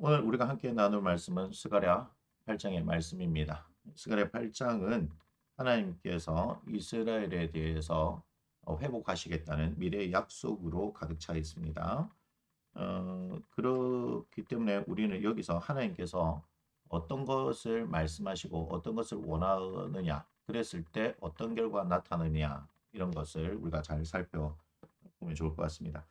오늘 우리가 함께 나눌 말씀은 스가랴 8장의 말씀입니다. 스가랴 8장은 하나님께서 이스라엘에 대해서 회복하시겠다는 미래의 약속으로 가득 차 있습니다. 그렇기 때문에 우리는 여기서 하나님께서 어떤 것을 말씀하시고 어떤 것을 원하느냐, 그랬을 때 어떤 결과가 나타나느냐, 이런 것을 우리가 잘 살펴보면 좋을 것 같습니다.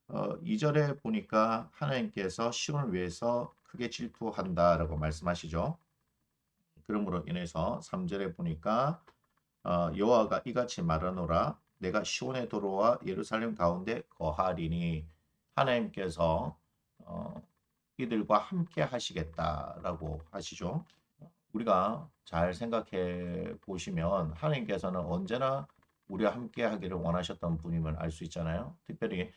2절에 보니까 하나님께서 시온을 위해서 크게 질투한다라고 말씀하시죠. 그러므로 인해서 3절에 보니까 여호와가 이같이 말하노라 내가 시온의 도로와 예루살렘 가운데 거하리니 하나님께서 어, 이들과 함께 하시겠다라고 하시죠. 우리가 잘 생각해 보시면 하나님께서는 언제나 우리와 함께 하기를 원하셨던 분임을 알 수 있잖아요. 특별히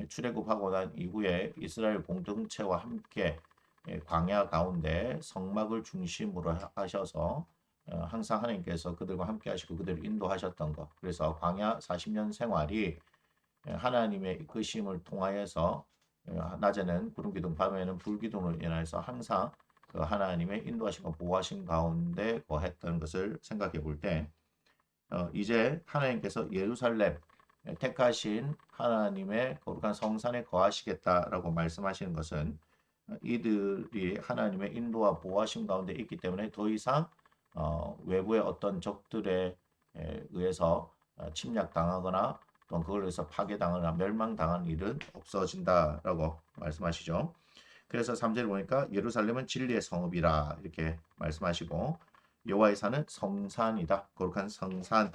출애굽하고 난 이후에 이스라엘 공동체와 함께 광야 가운데 성막을 중심으로 하셔서 항상 하나님께서 그들과 함께 하시고 그들을 인도하셨던 것. 그래서 광야 40년 생활이 하나님의 이끄심을 통하여서 낮에는 구름 기둥, 밤에는 불 기둥으로 인해서 항상 그 하나님의 인도하심과 보호하심 가운데 거했던 것을 생각해 볼 때, 이제 하나님께서 예루살렘 택하신 하나님의 거룩한 성산에 거하시겠다라고 말씀하시는 것은 이들이 하나님의 인도와 보호하심 가운데 있기 때문에 더 이상 외부의 어떤 적들에 의해서 침략당하거나 또는 그걸 위해서 파괴당하거나 멸망당한 일은 없어진다라고 말씀하시죠. 그래서 3절에 보니까 예루살렘은 진리의 성읍이라 이렇게 말씀하시고 여호와의 산은 성산이다. 거룩한 성산,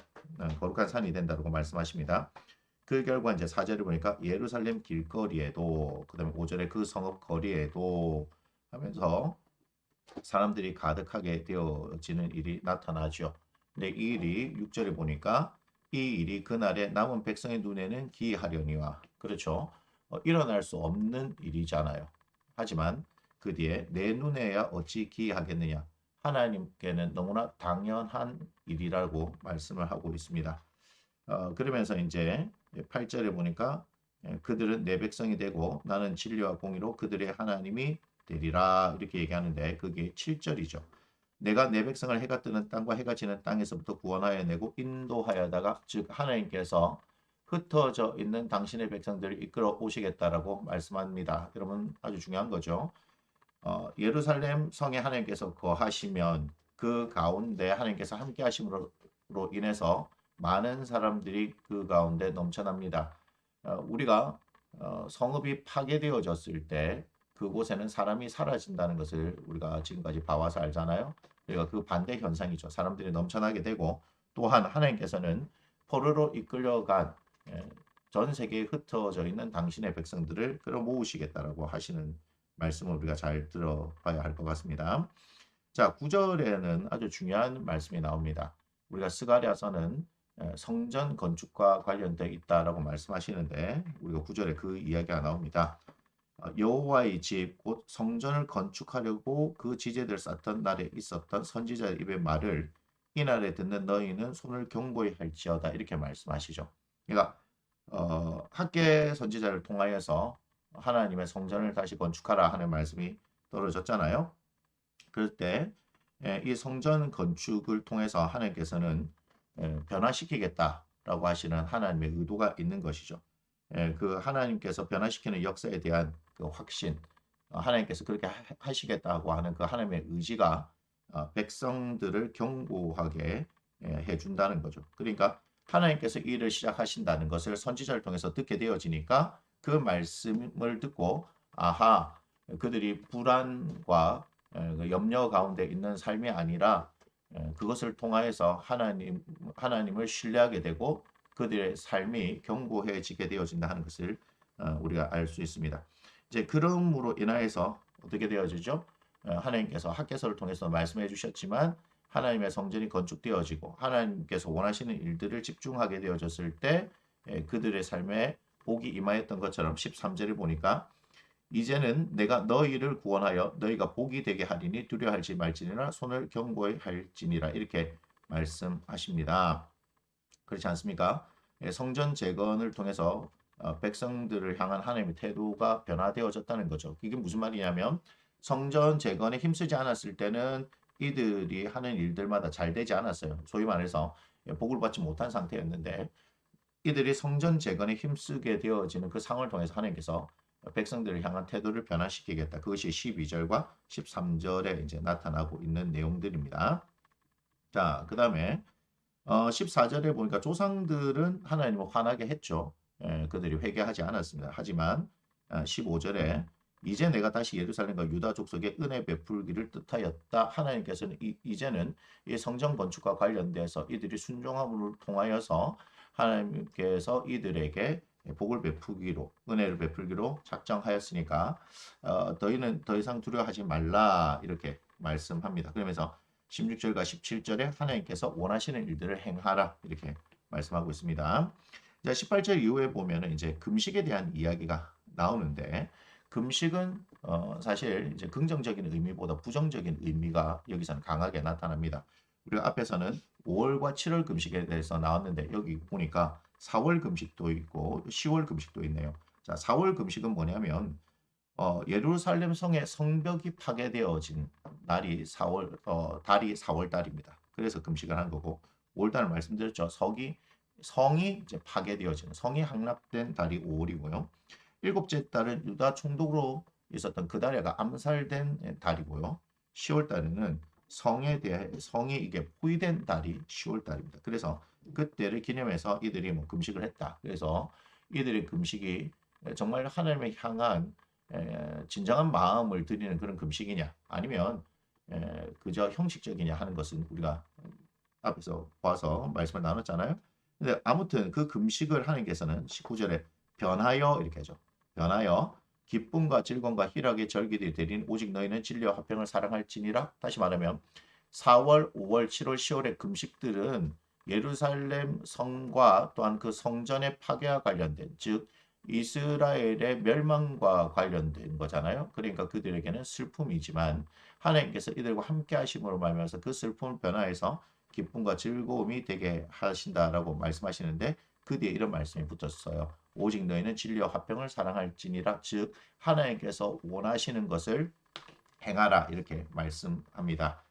거룩한 산이 된다고 말씀하십니다. 그 결과 이제 4절에 보니까 예루살렘 길거리에도 그다음에 5절에 그 성읍 거리에도 하면서 사람들이 가득하게 되어지는 일이 나타나죠. 근데 이 일이 6절에 보니까 이 일이 그날에 남은 백성의 눈에는 기이하려니와 그렇죠. 일어날 수 없는 일이잖아요. 하지만 그 뒤에 내 눈에야 어찌 기이하겠느냐. 하나님께는 너무나 당연한 일이라고 말씀을 하고 있습니다. 그러면서 이제 8절에 보니까 그들은 내 백성이 되고 나는 진리와 공의로 그들의 하나님이 되리라 이렇게 얘기하는데 그게 7절이죠. 내가 내 백성을 해가 뜨는 땅과 해가 지는 땅에서부터 구원하여 내고 인도하여다가 즉 하나님께서 흩어져 있는 당신의 백성들을 이끌어 오시겠다라고 말씀합니다. 여러분 아주 중요한 거죠. 예루살렘 성에 하나님께서 거하시면 그 가운데 하나님께서 함께 하심으로 인해서 많은 사람들이 그 가운데 넘쳐납니다. 우리가 성읍이 파괴되어졌을 때 그곳에는 사람이 사라진다는 것을 우리가 지금까지 봐와서 알잖아요. 그러니까 그 반대 현상이죠. 사람들이 넘쳐나게 되고 또한 하나님께서는 포로로 이끌려간 전 세계에 흩어져 있는 당신의 백성들을 끌어 모으시겠다라고 하시는 말씀을 우리가 잘 들어봐야 할 것 같습니다. 자, 9절에는 아주 중요한 말씀이 나옵니다. 우리가 스가랴서는 성전 건축과 관련되어 있다라고 말씀하시는데 우리가 9절에 그 이야기가 나옵니다. 여호와의 집 곧 성전을 건축하려고 그 지제들 쌓던 날에 있었던 선지자의 입의 말을 이날에 듣는 너희는 손을 경고히 할지어다 이렇게 말씀하시죠. 그러니까 학계 선지자를 통하여서 하나님의 성전을 다시 건축하라 하는 말씀이 떨어졌잖아요. 그럴 때 이 성전 건축을 통해서 하나님께서는 변화시키겠다라고 하시는 하나님의 의도가 있는 것이죠. 그 하나님께서 변화시키는 역사에 대한 그 확신, 하나님께서 그렇게 하시겠다고 하는 그 하나님의 의지가 백성들을 견고하게 해준다는 거죠. 그러니까 하나님께서 이 일을 시작하신다는 것을 선지자를 통해서 듣게 되어지니까 그 말씀을 듣고 아하 그들이 불안과 그 염려 가운데 있는 삶이 아니라 그것을 통하여서 하나님을 신뢰하게 되고 그들의 삶이 견고해지게 되어진다 하는 것을 우리가 알 수 있습니다. 이제 그러므로 인하여서 어떻게 되어지죠? 하나님께서 학개서를 통해서 말씀해 주셨지만 하나님의 성전이 건축되어지고 하나님께서 원하시는 일들을 집중하게 되어졌을 때 그들의 삶에 복이 임하였던 것처럼 13절을 보니까 이제는 내가 너희를 구원하여 너희가 복이 되게 하리니 두려워할지 말지니라 손을 견고히 할지니라 이렇게 말씀하십니다. 그렇지 않습니까? 성전 재건을 통해서 백성들을 향한 하나님의 태도가 변화되어졌다는 거죠. 이게 무슨 말이냐면 성전 재건에 힘쓰지 않았을 때는 이들이 하는 일들마다 잘 되지 않았어요. 소위 말해서 복을 받지 못한 상태였는데 이들이 성전 재건에 힘쓰게 되어지는 그 상황을 통해서 하나님께서 백성들을 향한 태도를 변화시키겠다. 그것이 12절과 13절에 이제 나타나고 있는 내용들입니다. 자, 그 다음에 14절에 보니까 조상들은 하나님을 화나게 했죠. 그들이 회개하지 않았습니다. 하지만 15절에 이제 내가 다시 예루살렘과 유다 족속에 은혜 베풀기를 뜻하였다. 하나님께서는 이제는 이 성전 건축과 관련돼서 이들이 순종함을 통하여서 하나님께서 이들에게 복을 베푸기로 은혜를 베풀기로 작정하였으니까 너희는 더 이상 두려워하지 말라 이렇게 말씀합니다. 그러면서 16절과 17절에 하나님께서 원하시는 일들을 행하라 이렇게 말씀하고 있습니다. 자, 18절 이후에 보면은 이제 금식에 대한 이야기가 나오는데 금식은 사실 이제 긍정적인 의미보다 부정적인 의미가 여기서는 강하게 나타납니다. 우리가 앞에서는 5월과 7월 금식에 대해서 나왔는데 여기 보니까 4월 금식도 있고 10월 금식도 있네요. 자, 4월 금식은 뭐냐면 예루살렘 성의 성벽이 파괴되어진 날이 4월 달이 4월 달입니다. 그래서 금식을 한 거고 5월 달을 말씀드렸죠. 성이 이제 파괴되어지는 성이 함락된 달이 5월이고요. 일곱째 달은 유다 총독으로 있었던 그 다리가 암살된 달이고요. 10월 달에는 성이 이게 포위된 달이 10월 달입니다. 그래서 그때를 기념해서 이들이 뭐 금식을 했다. 그래서 이들의 금식이 정말 하나님을 향한 진정한 마음을 드리는 그런 금식이냐 아니면 그저 형식적이냐 하는 것은 우리가 앞에서 봐서 말씀을 나눴잖아요. 근데 아무튼 그 금식을 하나님께서는 19절에 변하여 이렇게 하죠. 변하여 기쁨과 즐거움과 희락의 절기들이 되린 오직 너희는 진리와 화평을 사랑할지니라. 다시 말하면 4월, 5월, 7월, 10월의 금식들은 예루살렘 성과 또한 그 성전의 파괴와 관련된 즉 이스라엘의 멸망과 관련된 거잖아요. 그러니까 그들에게는 슬픔이지만 하나님께서 이들과 함께 하심으로 말미암아서 그 슬픔을 변화해서 기쁨과 즐거움이 되게 하신다라고 말씀하시는데 그 뒤에 이런 말씀이 붙었어요. 오직 너희는 진리와 화평을 사랑할지니라. 즉 하나님께서 원하시는 것을 행하라 이렇게 말씀합니다.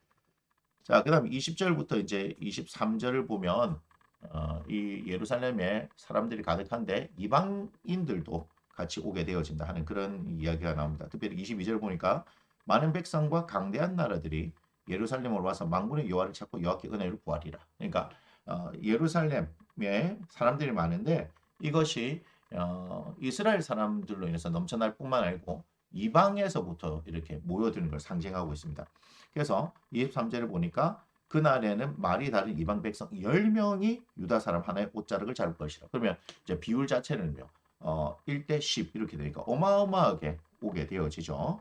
자, 그다음 20절부터 이제 23절을 보면 이 예루살렘에 사람들이 가득한데 이방인들도 같이 오게 되어진다 하는 그런 이야기가 나옵니다. 특별히 22절 보니까 많은 백성과 강대한 나라들이 예루살렘으로 와서 만군의 여호와를 찾고 여호와께 은혜를 구하리라. 그러니까 예루살렘에 사람들이 많은데 이것이 이스라엘 사람들로 인해서 넘쳐날 뿐만 아니고 이방에서부터 이렇게 모여드는 걸 상징하고 있습니다. 그래서 23절을 보니까 그날에는 말이 다른 이방 백성 10명이 유다 사람 하나의 옷자락을 잡을 것이라. 그러면 이제 비율 자체는요. 1대 10 이렇게 되니까 어마어마하게 오게 되어지죠.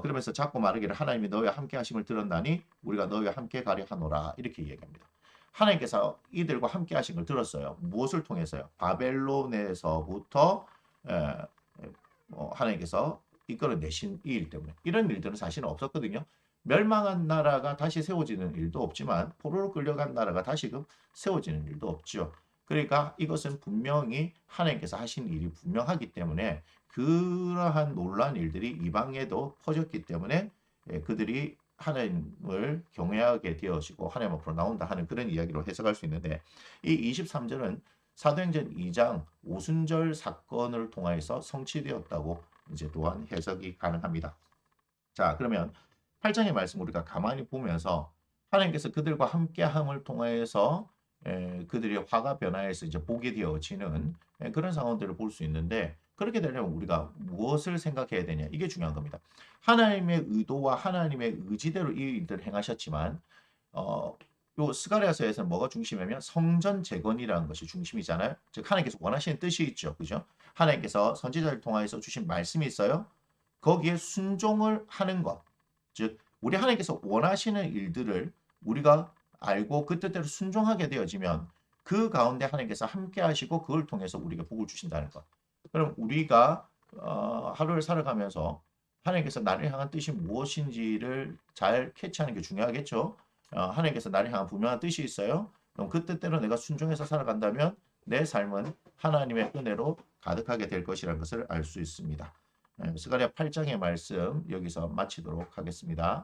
그러면서 자꾸 말하기를 하나님이 너희와 함께 하심을 들었나니 우리가 너희와 함께 가려 하노라 이렇게 얘기합니다. 하나님께서 이들과 함께 하신 걸 들었어요. 무엇을 통해서요? 바벨론에서부터 하나님께서 이끌어내신 이 일 때문에. 이런 일들은 사실은 없었거든요. 멸망한 나라가 다시 세워지는 일도 없지만 포로로 끌려간 나라가 다시금 세워지는 일도 없죠. 그러니까 이것은 분명히 하나님께서 하신 일이 분명하기 때문에 그러한 놀라운 일들이 이방에도 퍼졌기 때문에 그들이 하나님을 경외하게 되어지고 하나님 앞으로 나온다 하는 그런 이야기로 해석할 수 있는데 이 23절은 사도행전 2장 오순절 사건을 통해서 성취되었다고 이제 또한 해석이 가능합니다. 자, 그러면 8장의 말씀 우리가 가만히 보면서 하나님께서 그들과 함께함을 통해서 그들의 화가 변화해서 이제 복이 되어지는 그런 상황들을 볼 수 있는데 그렇게 되려면 우리가 무엇을 생각해야 되냐 이게 중요한 겁니다. 하나님의 의도와 하나님의 의지대로 이 일들을 행하셨지만 요 스가랴서에서는 뭐가 중심이냐면 성전 재건이라는 것이 중심이잖아요. 즉 하나님께서 원하시는 뜻이 있죠. 그죠? 하나님께서 선지자를 통하여서 주신 말씀이 있어요. 거기에 순종을 하는 것. 즉 우리 하나님께서 원하시는 일들을 우리가 알고 그 뜻대로 순종하게 되어지면 그 가운데 하나님께서 함께 하시고 그걸 통해서 우리에게 복을 주신다는 것. 그럼 우리가 하루를 살아가면서 하나님께서 나를 향한 뜻이 무엇인지를 잘 캐치하는 게 중요하겠죠. 하나님께서 나를 향한 분명한 뜻이 있어요. 그럼 그 뜻대로 내가 순종해서 살아간다면 내 삶은 하나님의 은혜로 가득하게 될 것이라는 것을 알 수 있습니다. 스가랴 8장의 말씀 여기서 마치도록 하겠습니다.